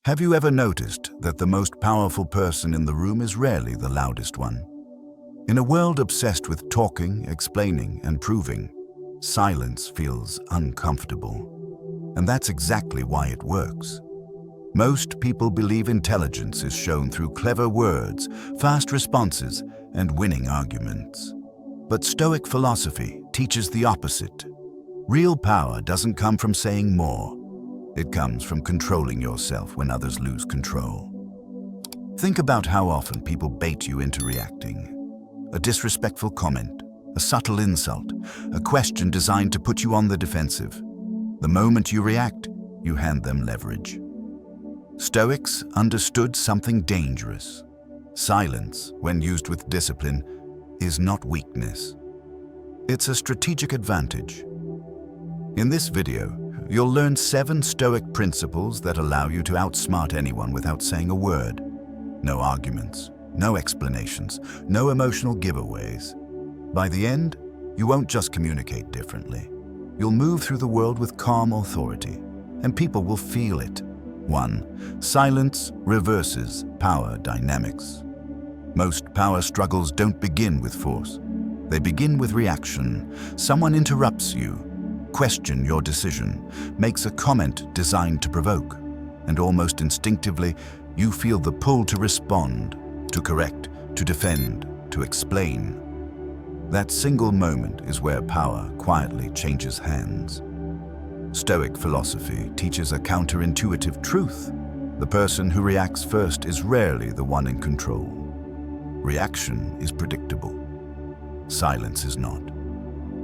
Have you ever noticed that the most powerful person in the room is rarely the loudest one? In a world obsessed with talking, explaining, and proving, silence feels uncomfortable. And that's exactly why it works. Most people believe intelligence is shown through clever words, fast responses, and winning arguments. But Stoic philosophy teaches the opposite. Real power doesn't come from saying more. It comes from controlling yourself when others lose control. Think about how often people bait you into reacting. A disrespectful comment, a subtle insult, a question designed to put you on the defensive. The moment you react, you hand them leverage. Stoics understood something dangerous. Silence, when used with discipline, is not weakness. It's a strategic advantage. In this video, you'll learn 7 Stoic principles that allow you to outsmart anyone without saying a word. No arguments, no explanations, no emotional giveaways. By the end, you won't just communicate differently. You'll move through the world with calm authority, and people will feel it. 1. Silence reverses power dynamics. Most power struggles don't begin with force. They begin with reaction. Someone interrupts you, questions your decision, makes a comment designed to provoke, and almost instinctively, you feel the pull to respond, to correct, to defend, to explain. That single moment is where power quietly changes hands. Stoic philosophy teaches a counterintuitive truth. The person who reacts first is rarely the one in control. Reaction is predictable. Silence is not.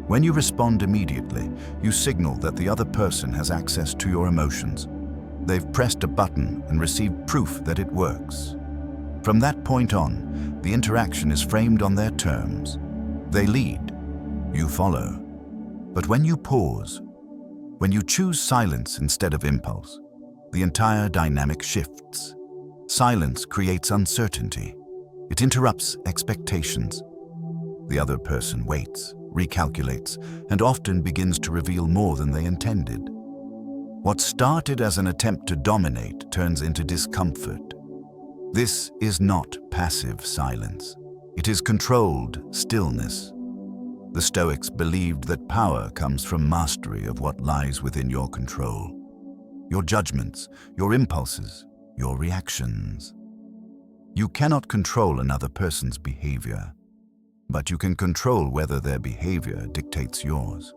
When you respond immediately, you signal that the other person has access to your emotions. They've pressed a button and received proof that it works. From that point on, the interaction is framed on their terms. They lead, you follow. But when you pause, when you choose silence instead of impulse, the entire dynamic shifts. Silence creates uncertainty. It interrupts expectations. The other person waits, recalculates, and often begins to reveal more than they intended. What started as an attempt to dominate turns into discomfort. This is not passive silence. It is controlled stillness. The Stoics believed that power comes from mastery of what lies within your control. Your judgments, your impulses, your reactions. You cannot control another person's behavior, but you can control whether their behavior dictates yours.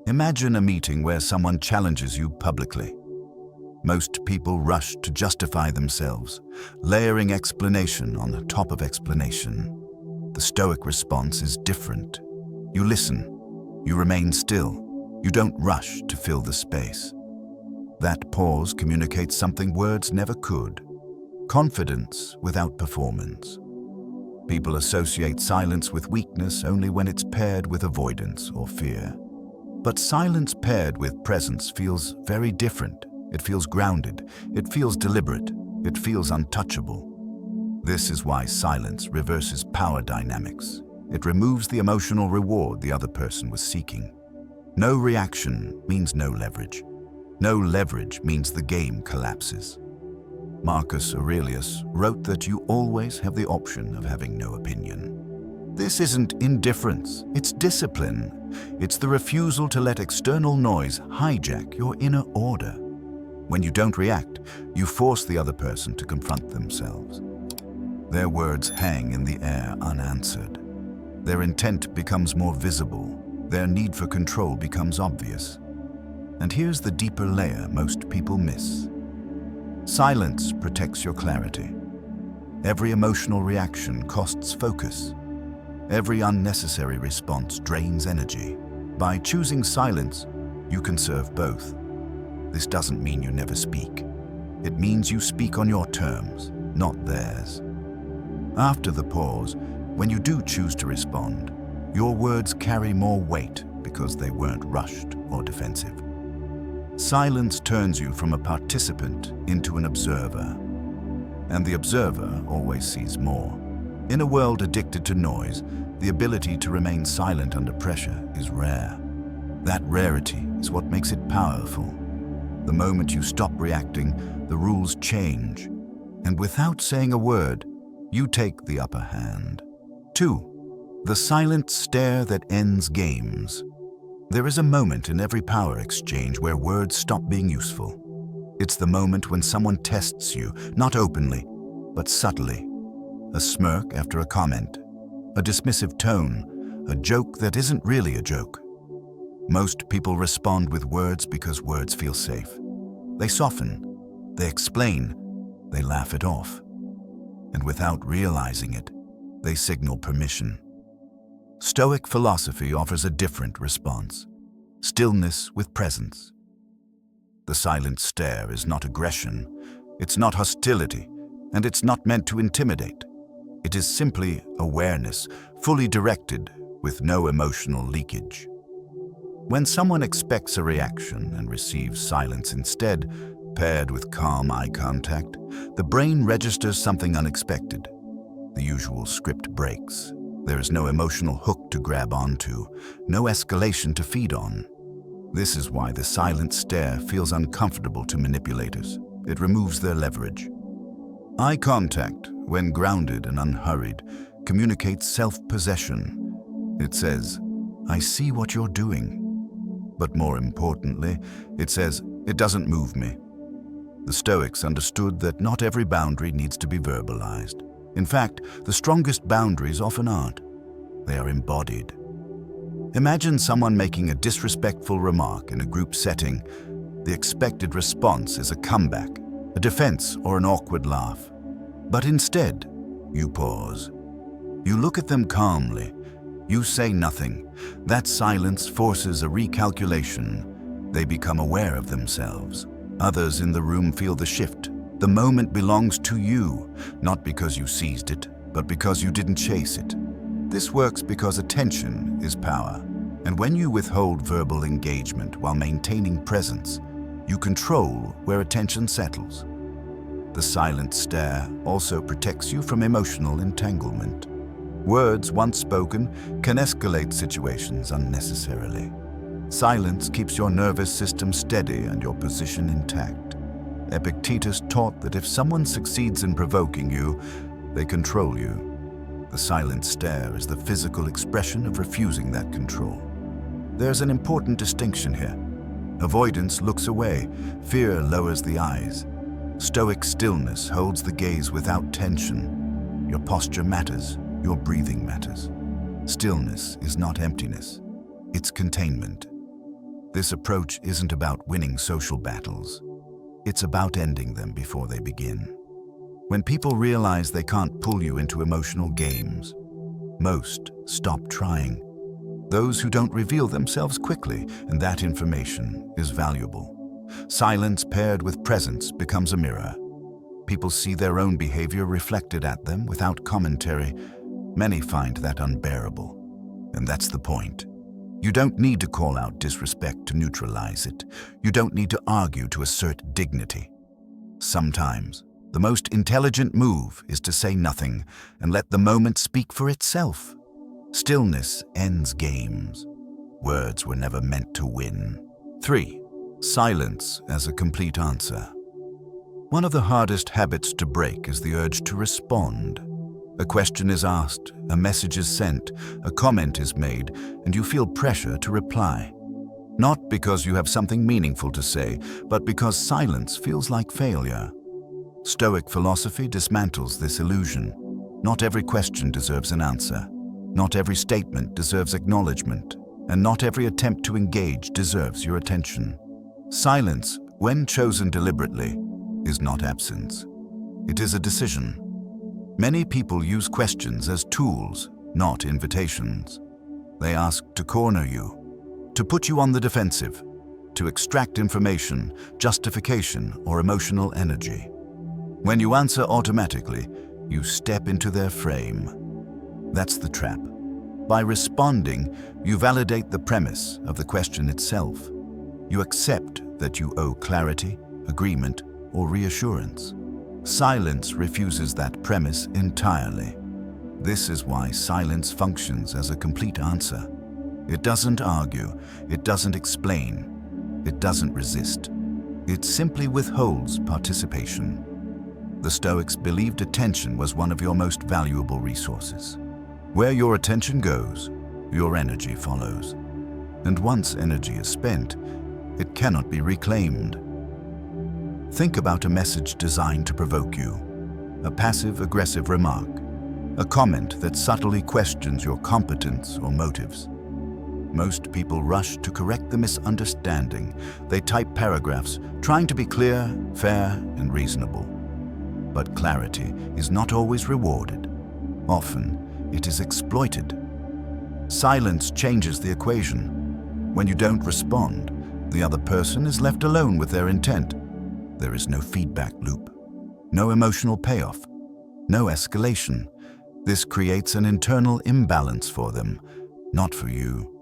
Imagine a meeting where someone challenges you publicly. Most people rush to justify themselves, layering explanation on the top of explanation. The Stoic response is different. You listen, you remain still, you don't rush to fill the space. That pause communicates something words never could: confidence without performance. People associate silence with weakness only when it's paired with avoidance or fear. But silence paired with presence feels very different. It feels grounded, it feels deliberate, it feels untouchable. This is why silence reverses power dynamics. It removes the emotional reward the other person was seeking. No reaction means no leverage. No leverage means the game collapses. Marcus Aurelius wrote that you always have the option of having no opinion. This isn't indifference, it's discipline. It's the refusal to let external noise hijack your inner order. When you don't react, you force the other person to confront themselves. Their words hang in the air unanswered. Their intent becomes more visible. Their need for control becomes obvious. And here's the deeper layer most people miss. Silence protects your clarity. Every emotional reaction costs focus. Every unnecessary response drains energy. By choosing silence, you can serve both. This doesn't mean you never speak. It means you speak on your terms, not theirs. After the pause, when you do choose to respond, your words carry more weight because they weren't rushed or defensive. Silence turns you from a participant into an observer, and the observer always sees more. In a world addicted to noise, the ability to remain silent under pressure is rare. That rarity is what makes it powerful. The moment you stop reacting, the rules change. And without saying a word, you take the upper hand. 2. The silent stare that ends games. There is a moment in every power exchange where words stop being useful. It's the moment when someone tests you, not openly, but subtly. A smirk after a comment, a dismissive tone, a joke that isn't really a joke. Most people respond with words because words feel safe. They soften, they explain, they laugh it off. And without realizing it, they signal permission. Stoic philosophy offers a different response: stillness with presence. The silent stare is not aggression, it's not hostility, and it's not meant to intimidate. It is simply awareness, fully directed, with no emotional leakage. When someone expects a reaction and receives silence instead, paired with calm eye contact, the brain registers something unexpected. The usual script breaks. There is no emotional hook to grab onto, no escalation to feed on. This is why the silent stare feels uncomfortable to manipulators. It removes their leverage. Eye contact, when grounded and unhurried, communicates self-possession. It says, "I see what you're doing." But more importantly, it says, "It doesn't move me." The Stoics understood that not every boundary needs to be verbalized. In fact, the strongest boundaries often aren't. They are embodied. Imagine someone making a disrespectful remark in a group setting. The expected response is a comeback, a defense, or an awkward laugh. But instead, you pause. You look at them calmly. You say nothing. That silence forces a recalculation. They become aware of themselves. Others in the room feel the shift. The moment belongs to you, not because you seized it, but because you didn't chase it. This works because attention is power. And when you withhold verbal engagement while maintaining presence, you control where attention settles. The silent stare also protects you from emotional entanglement. Words, once spoken, can escalate situations unnecessarily. Silence keeps your nervous system steady and your position intact. Epictetus taught that if someone succeeds in provoking you, they control you. The silent stare is the physical expression of refusing that control. There's an important distinction here. Avoidance looks away, fear lowers the eyes. Stoic stillness holds the gaze without tension. Your posture matters. Your breathing matters. Stillness is not emptiness, it's containment. This approach isn't about winning social battles. It's about ending them before they begin. When people realize they can't pull you into emotional games, most stop trying. Those who don't reveal themselves quickly, and that information is valuable. Silence paired with presence becomes a mirror. People see their own behavior reflected at them without commentary. Many find that unbearable. And that's the point. You don't need to call out disrespect to neutralize it. You don't need to argue to assert dignity. Sometimes, the most intelligent move is to say nothing and let the moment speak for itself. Stillness ends games. Words were never meant to win. 3. Silence as a complete answer. One of the hardest habits to break is the urge to respond. A question is asked, a message is sent, a comment is made, and you feel pressure to reply. Not because you have something meaningful to say, but because silence feels like failure. Stoic philosophy dismantles this illusion. Not every question deserves an answer. Not every statement deserves acknowledgement. And not every attempt to engage deserves your attention. Silence, when chosen deliberately, is not absence. It is a decision. Many people use questions as tools, not invitations. They ask to corner you, to put you on the defensive, to extract information, justification, or emotional energy. When you answer automatically, you step into their frame. That's the trap. By responding, you validate the premise of the question itself. You accept that you owe clarity, agreement, or reassurance. Silence refuses that premise entirely. This is why silence functions as a complete answer. It doesn't argue, it doesn't explain, it doesn't resist. It simply withholds participation. The Stoics believed attention was one of your most valuable resources. Where your attention goes, your energy follows. And once energy is spent, it cannot be reclaimed. Think about a message designed to provoke you, a passive-aggressive remark, a comment that subtly questions your competence or motives. Most people rush to correct the misunderstanding. They type paragraphs, trying to be clear, fair, and reasonable. But clarity is not always rewarded. Often, it is exploited. Silence changes the equation. When you don't respond, the other person is left alone with their intent. There is no feedback loop, no emotional payoff, no escalation. This creates an internal imbalance for them, not for you.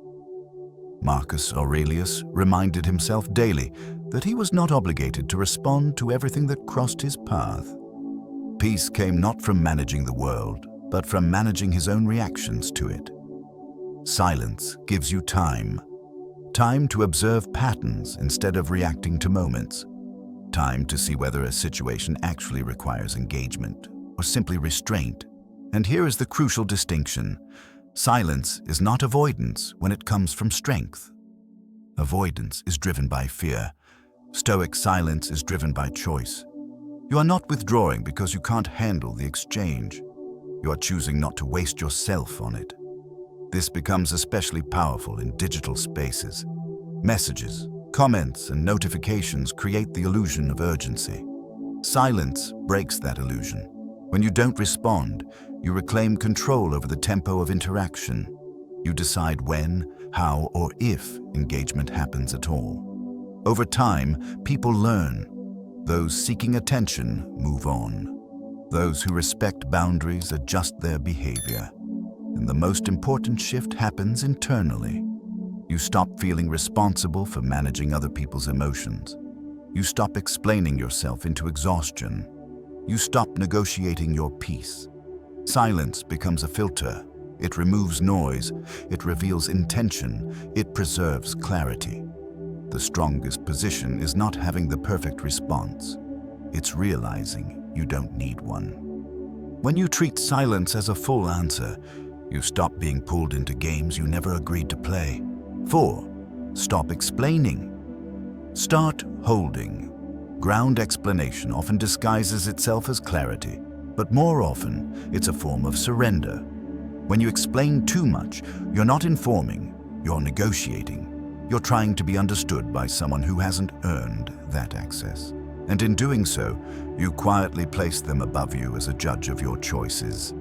Marcus Aurelius reminded himself daily that he was not obligated to respond to everything that crossed his path. Peace came not from managing the world, but from managing his own reactions to it. Silence gives you time to observe patterns instead of reacting to moments, time to see whether a situation actually requires engagement or simply restraint. And here is the crucial distinction. Silence is not avoidance when it comes from strength. Avoidance is driven by fear. Stoic silence is driven by choice. You are not withdrawing because you can't handle the exchange. You are choosing not to waste yourself on it. This becomes especially powerful in digital spaces. Messages, comments, and notifications create the illusion of urgency. Silence breaks that illusion. When you don't respond, you reclaim control over the tempo of interaction. You decide when, how, or if engagement happens at all. Over time, people learn. Those seeking attention move on. Those who respect boundaries adjust their behavior. And the most important shift happens internally. You stop feeling responsible for managing other people's emotions. You stop explaining yourself into exhaustion. You stop negotiating your peace. Silence becomes a filter. It removes noise. It reveals intention. It preserves clarity. The strongest position is not having the perfect response. It's realizing you don't need one. When you treat silence as a full answer, you stop being pulled into games you never agreed to play. 4. Stop explaining. Start holding. Ground explanation often disguises itself as clarity, but more often, it's a form of surrender. When you explain too much, you're not informing, you're negotiating. You're trying to be understood by someone who hasn't earned that access. And in doing so, you quietly place them above you as a judge of your choices.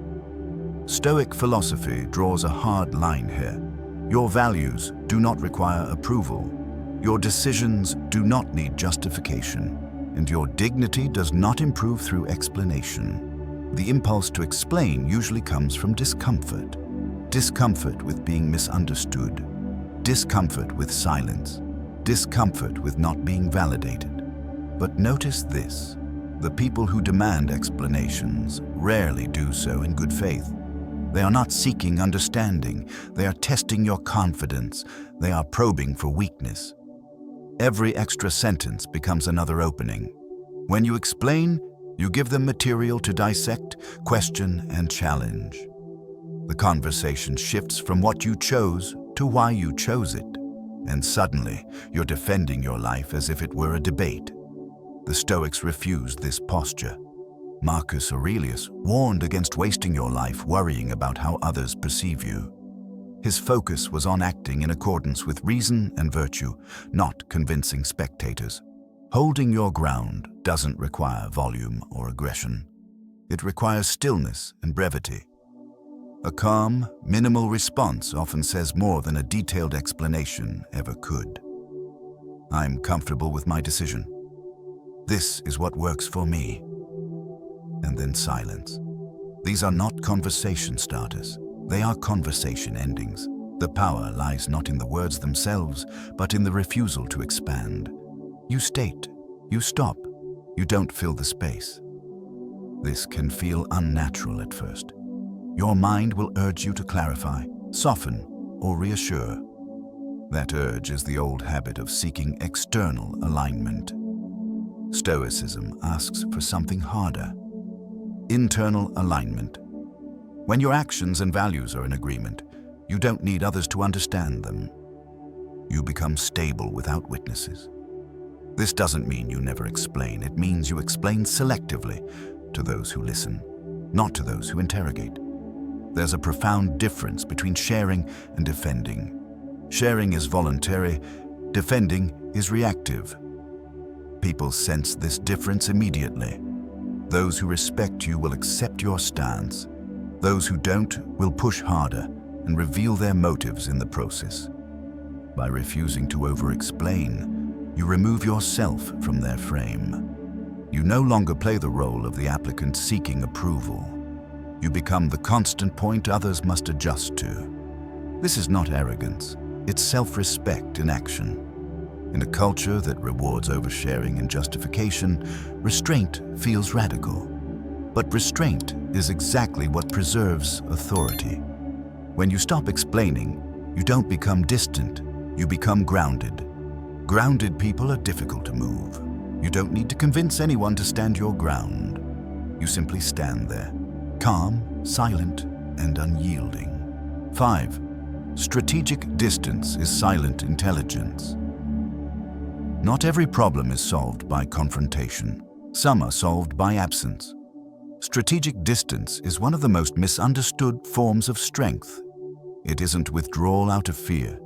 Stoic philosophy draws a hard line here. Your values do not require approval. Your decisions do not need justification. And your dignity does not improve through explanation. The impulse to explain usually comes from discomfort. Discomfort with being misunderstood. Discomfort with silence. Discomfort with not being validated. But notice this. The people who demand explanations rarely do so in good faith. They are not seeking understanding. They are testing your confidence. They are probing for weakness. Every extra sentence becomes another opening. When you explain, you give them material to dissect, question, and challenge. The conversation shifts from what you chose to why you chose it. And suddenly, you're defending your life as if it were a debate. The Stoics refused this posture. Marcus Aurelius warned against wasting your life worrying about how others perceive you. His focus was on acting in accordance with reason and virtue, not convincing spectators. Holding your ground doesn't require volume or aggression. It requires stillness and brevity. A calm, minimal response often says more than a detailed explanation ever could. I'm comfortable with my decision. This is what works for me. And then silence. These are not conversation starters. They are conversation endings. The power lies not in the words themselves, but in the refusal to expand. You state, you stop, you don't fill the space. This can feel unnatural at first. Your mind will urge you to clarify, soften, or reassure. That urge is the old habit of seeking external alignment. Stoicism asks for something harder: internal alignment. When your actions and values are in agreement, you don't need others to understand them. You become stable without witnesses. This doesn't mean you never explain. It means you explain selectively to those who listen, not to those who interrogate. There's a profound difference between sharing and defending. Sharing is voluntary, defending is reactive. People sense this difference immediately. Those who respect you will accept your stance. Those who don't will push harder and reveal their motives in the process. By refusing to over-explain, you remove yourself from their frame. You no longer play the role of the applicant seeking approval. You become the constant point others must adjust to. This is not arrogance, it's self-respect in action. In a culture that rewards oversharing and justification, restraint feels radical. But restraint is exactly what preserves authority. When you stop explaining, you don't become distant, you become grounded. Grounded people are difficult to move. You don't need to convince anyone to stand your ground. You simply stand there, calm, silent, and unyielding. 5. Strategic distance is silent intelligence. Not every problem is solved by confrontation. Some are solved by absence. Strategic distance is one of the most misunderstood forms of strength. It isn't withdrawal out of fear.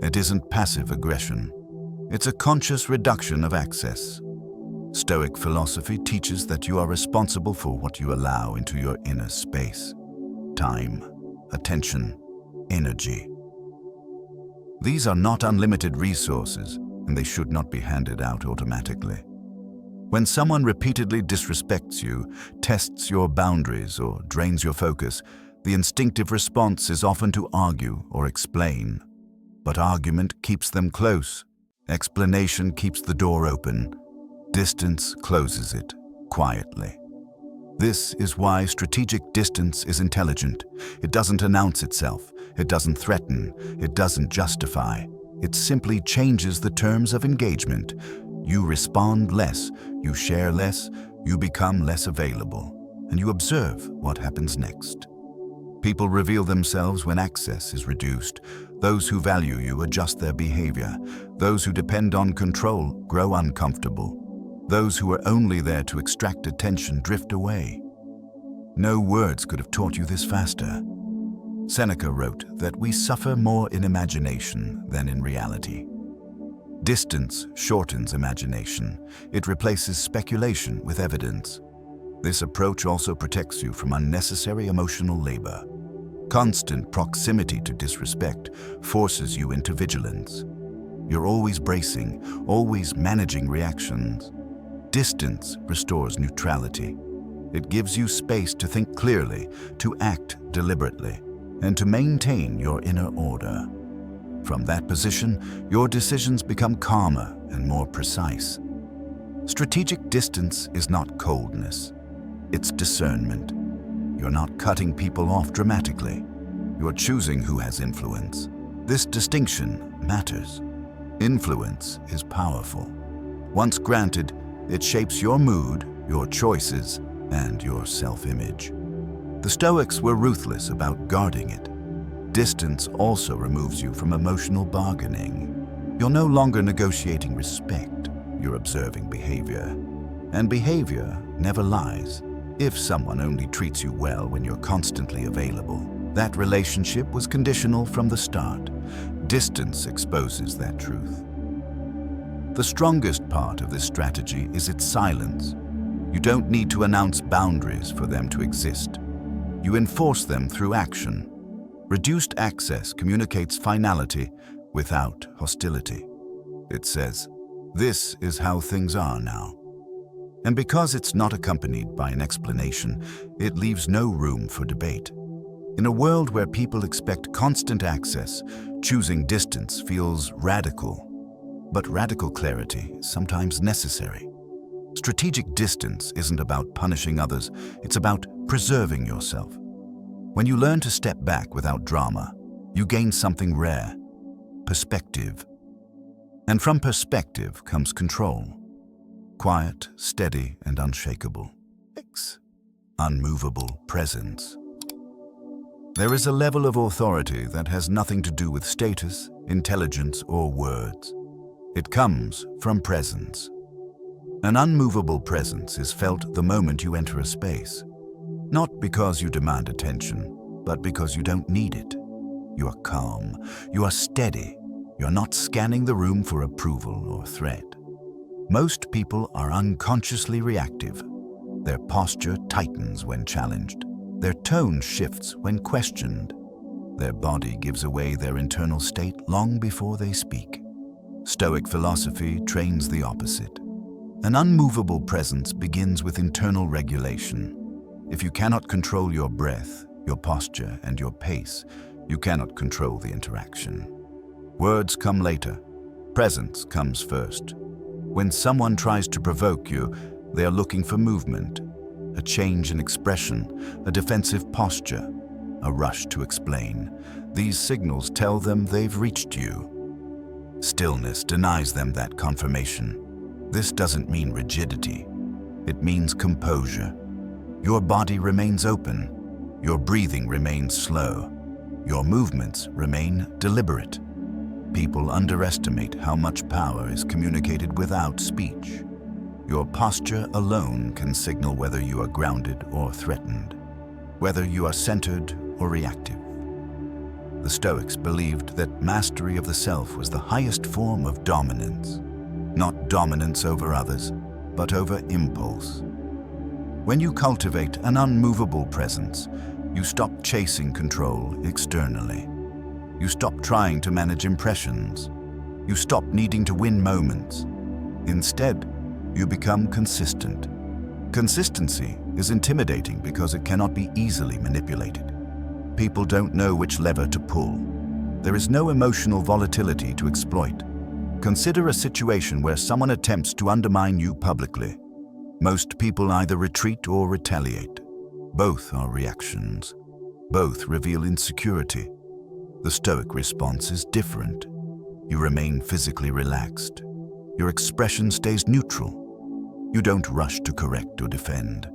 It isn't passive aggression. It's a conscious reduction of access. Stoic philosophy teaches that you are responsible for what you allow into your inner space. Time, attention, energy. These are not unlimited resources, and they should not be handed out automatically. When someone repeatedly disrespects you, tests your boundaries, or drains your focus, the instinctive response is often to argue or explain. But argument keeps them close. Explanation keeps the door open. Distance closes it quietly. This is why strategic distance is intelligent. It doesn't announce itself. It doesn't threaten. It doesn't justify. It simply changes the terms of engagement. You respond less, you share less, you become less available, and you observe what happens next. People reveal themselves when access is reduced. Those who value you adjust their behavior. Those who depend on control grow uncomfortable. Those who are only there to extract attention drift away. No words could have taught you this faster. Seneca wrote that we suffer more in imagination than in reality. Distance shortens imagination. It replaces speculation with evidence. This approach also protects you from unnecessary emotional labor. Constant proximity to disrespect forces you into vigilance. You're always bracing, always managing reactions. Distance restores neutrality. It gives you space to think clearly, to act deliberately, and to maintain your inner order. From that position, your decisions become calmer and more precise. Strategic distance is not coldness. It's discernment. You're not cutting people off dramatically. You're choosing who has influence. This distinction matters. Influence is powerful. Once granted, it shapes your mood, your choices, and your self-image. The Stoics were ruthless about guarding it. Distance also removes you from emotional bargaining. You're no longer negotiating respect. You're observing behavior. And behavior never lies. If someone only treats you well when you're constantly available, that relationship was conditional from the start. Distance exposes that truth. The strongest part of this strategy is its silence. You don't need to announce boundaries for them to exist. You enforce them through action. Reduced access communicates finality without hostility. It says, "This is how things are now." And because it's not accompanied by an explanation, it leaves no room for debate. In a world where people expect constant access, choosing distance feels radical. But radical clarity is sometimes necessary. Strategic distance isn't about punishing others, it's about preserving yourself. When you learn to step back without drama, you gain something rare: perspective. And from perspective comes control. quiet, steady, and unshakable. 6. Unmovable presence. There is a level of authority that has nothing to do with status, intelligence, or words. It comes from presence. An unmovable presence is felt the moment you enter a space, not because you demand attention, but because you don't need it. You are calm, you are steady, you're not scanning the room for approval or threat. Most people are unconsciously reactive. Their posture tightens when challenged. Their tone shifts when questioned. Their body gives away their internal state long before they speak. Stoic philosophy trains the opposite. An unmovable presence begins with internal regulation. If you cannot control your breath, your posture, and your pace, you cannot control the interaction. Words come later. Presence comes first. When someone tries to provoke you, they are looking for movement, a change in expression, a defensive posture, a rush to explain. These signals tell them they've reached you. Stillness denies them that confirmation. This doesn't mean rigidity. It means composure. Your body remains open. Your breathing remains slow. Your movements remain deliberate. People underestimate how much power is communicated without speech. Your posture alone can signal whether you are grounded or threatened, whether you are centered or reactive. The Stoics believed that mastery of the self was the highest form of dominance, not dominance over others, but over impulse. When you cultivate an unmovable presence, you stop chasing control externally. You stop trying to manage impressions. You stop needing to win moments. Instead, you become consistent. Consistency is intimidating because it cannot be easily manipulated. People don't know which lever to pull. There is no emotional volatility to exploit. Consider a situation where someone attempts to undermine you publicly. Most people either retreat or retaliate. Both are reactions. Both reveal insecurity. The Stoic response is different. You remain physically relaxed. Your expression stays neutral. You don't rush to correct or defend.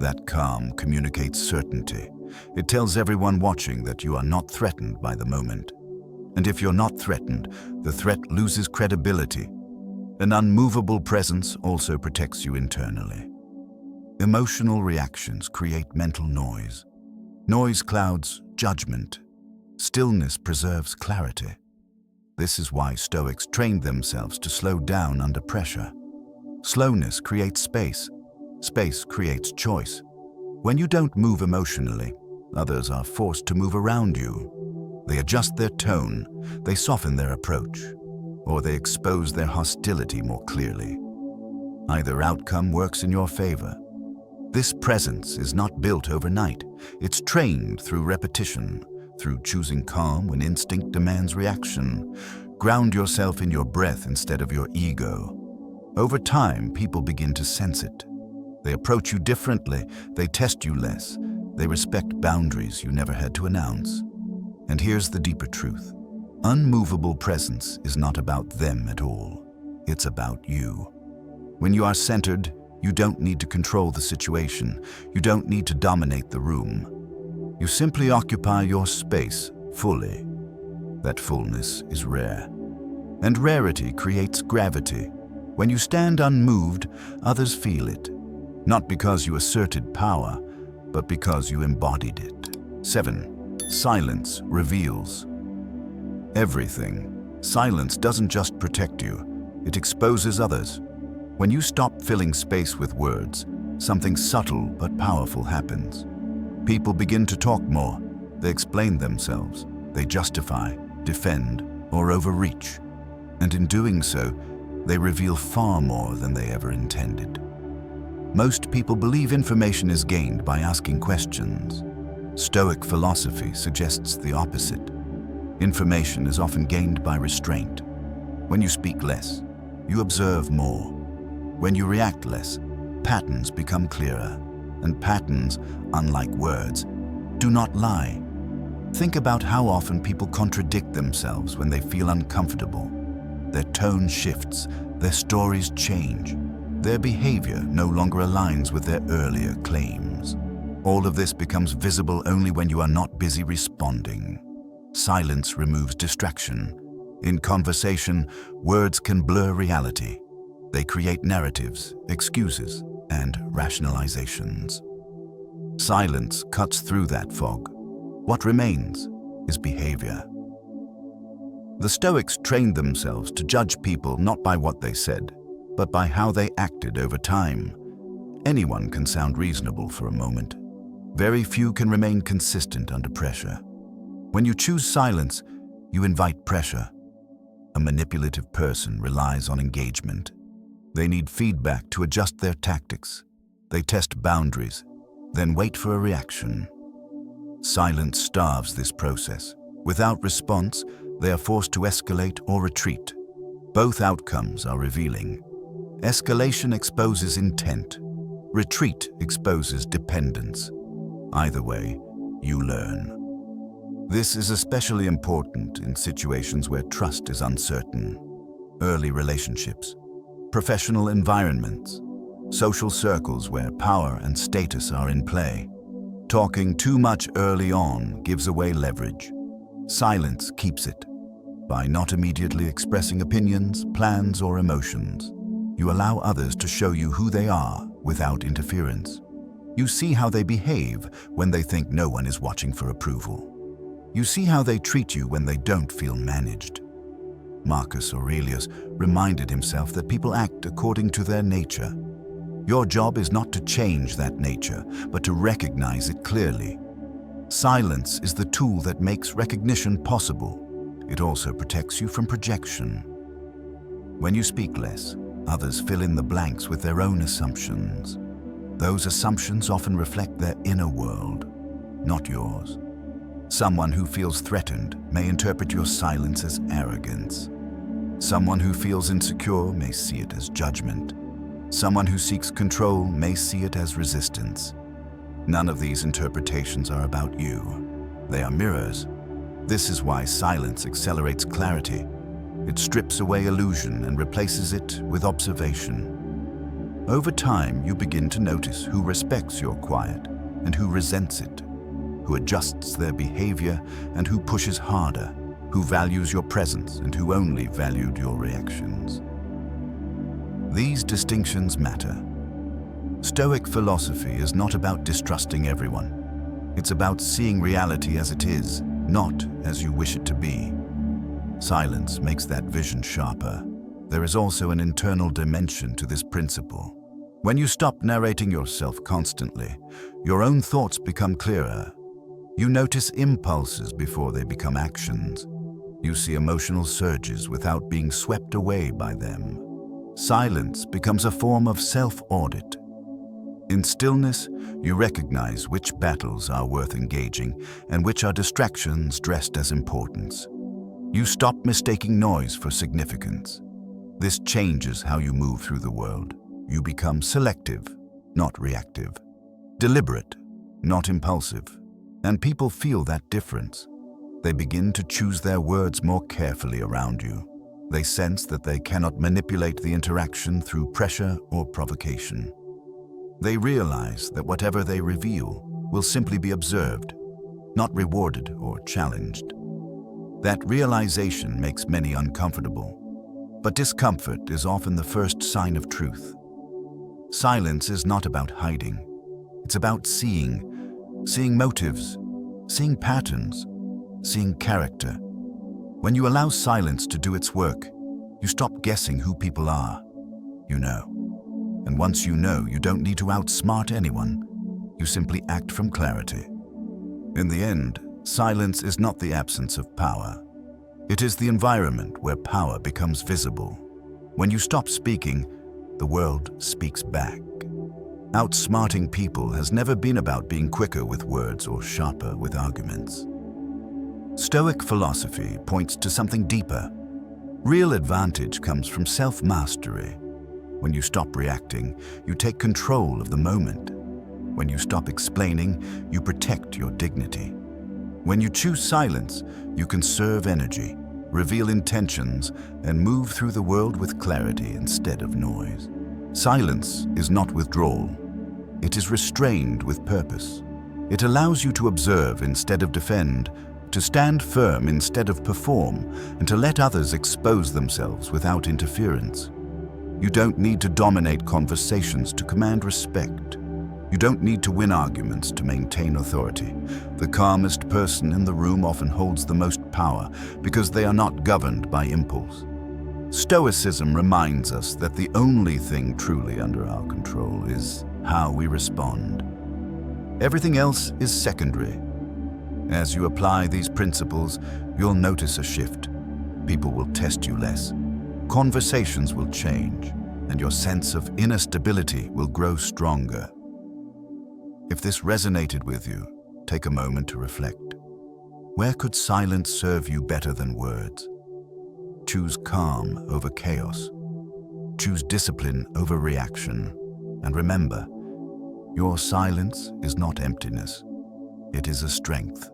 That calm communicates certainty. It tells everyone watching that you are not threatened by the moment. And if you're not threatened, the threat loses credibility. An unmovable presence also protects you internally. Emotional reactions create mental noise. Noise clouds judgment. Stillness preserves clarity. This is why Stoics trained themselves to slow down under pressure. Slowness creates space. Space creates choice. When you don't move emotionally, others are forced to move around you. They adjust their tone, they soften their approach, or they expose their hostility more clearly. Either outcome works in your favor. This presence is not built overnight. It's trained through repetition, through choosing calm when instinct demands reaction. Ground yourself in your breath instead of your ego. Over time, people begin to sense it. They approach you differently, they test you less, they respect boundaries you never had to announce. And here's the deeper truth. Unmovable presence is not about them at all. It's about you. When you are centered, you don't need to control the situation. You don't need to dominate the room. You simply occupy your space fully. That fullness is rare. And rarity creates gravity. When you stand unmoved, others feel it. Not because you asserted power, but because you embodied it. 7. Silence reveals everything. Silence doesn't just protect you, it exposes others. When you stop filling space with words, something subtle but powerful happens. People begin to talk more. They explain themselves. They justify, defend, or overreach. And in doing so, they reveal far more than they ever intended. Most people believe information is gained by asking questions. Stoic philosophy suggests the opposite. Information is often gained by restraint. When you speak less, you observe more. When you react less, patterns become clearer. And patterns, unlike words, do not lie. Think about how often people contradict themselves when they feel uncomfortable. Their tone shifts, their stories change. Their behavior no longer aligns with their earlier claims. All of this becomes visible only when you are not busy responding. Silence removes distraction. In conversation, words can blur reality. They create narratives, excuses, and rationalizations. Silence cuts through that fog. What remains is behavior. The Stoics trained themselves to judge people not by what they said, but by how they acted over time. Anyone can sound reasonable for a moment. Very few can remain consistent under pressure. When you choose silence, you invite pressure. A manipulative person relies on engagement. They need feedback to adjust their tactics. They test boundaries, then wait for a reaction. Silence starves this process. Without response, they are forced to escalate or retreat. Both outcomes are revealing. Escalation exposes intent. Retreat exposes dependence. Either way, you learn. This is especially important in situations where trust is uncertain. Early relationships, professional environments, social circles where power and status are in play. Talking too much early on gives away leverage. Silence keeps it. By not immediately expressing opinions, plans, or emotions, you allow others to show you who they are without interference. You see how they behave when they think no one is watching for approval. You see how they treat you when they don't feel managed. Marcus Aurelius reminded himself that people act according to their nature. Your job is not to change that nature, but to recognize it clearly. Silence is the tool that makes recognition possible. It also protects you from projection. When you speak less, others fill in the blanks with their own assumptions. Those assumptions often reflect their inner world, not yours. Someone who feels threatened may interpret your silence as arrogance. Someone who feels insecure may see it as judgment. Someone who seeks control may see it as resistance. None of these interpretations are about you. They are mirrors. This is why silence accelerates clarity. It strips away illusion and replaces it with observation. Over time, you begin to notice who respects your quiet and who resents it, who adjusts their behavior and who pushes harder, who values your presence and who only valued your reactions. These distinctions matter. Stoic philosophy is not about distrusting everyone. It's about seeing reality as it is, not as you wish it to be. Silence makes that vision sharper. There is also an internal dimension to this principle. When you stop narrating yourself constantly, your own thoughts become clearer. You notice impulses before they become actions. You see emotional surges without being swept away by them. Silence becomes a form of self-audit. In stillness, you recognize which battles are worth engaging and which are distractions dressed as importance. You stop mistaking noise for significance. This changes how you move through the world. You become selective, not reactive. Deliberate, not impulsive. And people feel that difference. They begin to choose their words more carefully around you. They sense that they cannot manipulate the interaction through pressure or provocation. They realize that whatever they reveal will simply be observed, not rewarded or challenged. That realization makes many uncomfortable, but discomfort is often the first sign of truth. Silence is not about hiding. It's about seeing motives, seeing patterns, seeing character. When you allow silence to do its work, you stop guessing who people are. You know. And once you know, you don't need to outsmart anyone. You simply act from clarity. In the end, silence is not the absence of power. It is the environment where power becomes visible. When you stop speaking, the world speaks back. Outsmarting people has never been about being quicker with words or sharper with arguments. Stoic philosophy points to something deeper. Real advantage comes from self-mastery. When you stop reacting, you take control of the moment. When you stop explaining, you protect your dignity. When you choose silence, you conserve energy, reveal intentions, and move through the world with clarity instead of noise. Silence is not withdrawal. It is restrained with purpose. It allows you to observe instead of defend, to stand firm instead of perform, and to let others expose themselves without interference. You don't need to dominate conversations to command respect. You don't need to win arguments to maintain authority. The calmest person in the room often holds the most power because they are not governed by impulse. Stoicism reminds us that the only thing truly under our control is how we respond. Everything else is secondary. As you apply these principles, you'll notice a shift. People will test you less. Conversations will change, and your sense of inner stability will grow stronger. If this resonated with you, take a moment to reflect. Where could silence serve you better than words? Choose calm over chaos. Choose discipline over reaction. And remember, your silence is not emptiness. It is a strength.